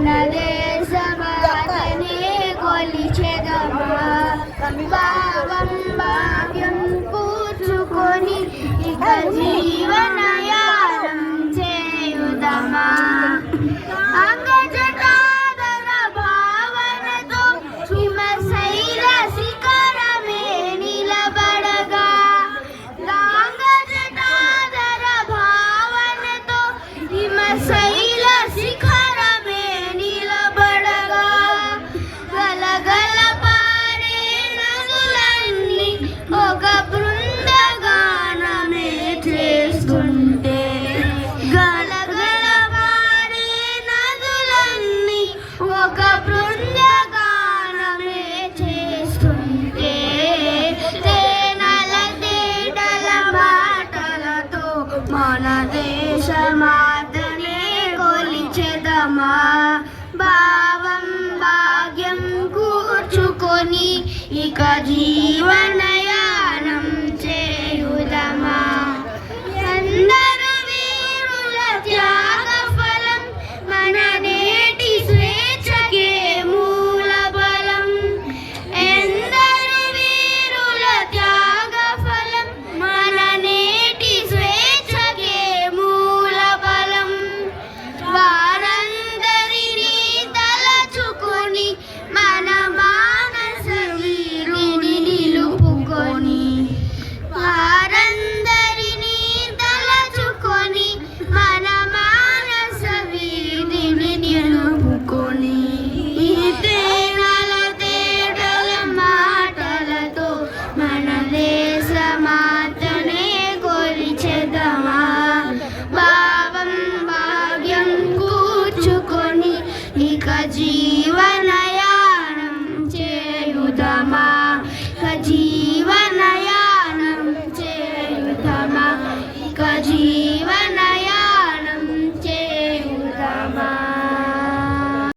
మన దేశమాతనే కొలిచెదమా భావం భాగ్యం కూర్చుకొని ఇక జీవనయానం చేయుదమా అంగజటాదర భావనతో హిమశైల శిఖరమే నిలబడగా అంగజటాదర భావనతో హిమశైల శిఖరమే నిలబడగా గలగల పారే నదులన్నీ ఒక బృందగానమే చేస్తుంటే గలగల పారే నదులన్నీ ఒక బృందగానమే చేస్తుంటే తేనెల తేటల మాటలతో మన దేశమాతనే కొలిచెదమా భావం భాగ్యం కూర్చుకొని ఇక జీవనయానం చేయుదమా ఎందరు వీరుల త్యాగ ఫలం మన నేటి స్వేచ్ఛకే మూల బలం ఎందరు వీరుల త్యాగ ఫలం మన నేటి స్వేచ్ఛకే మూల బలం వారందరినీ తలచుకొని మన మానస వీరుని నిలుపుకొని వారందరినీ తలచుకొని మన మానస వీరిని నిలుపుకొని ఈ తేనెల తేటల మాటలతో మన దేశమాతనే కొలిచెదమా భావం భాగ్యం కూర్చుకొని ఇక జీవనయానం చేయుదమా ఇక జీవనయానం చేయుదమా ఇక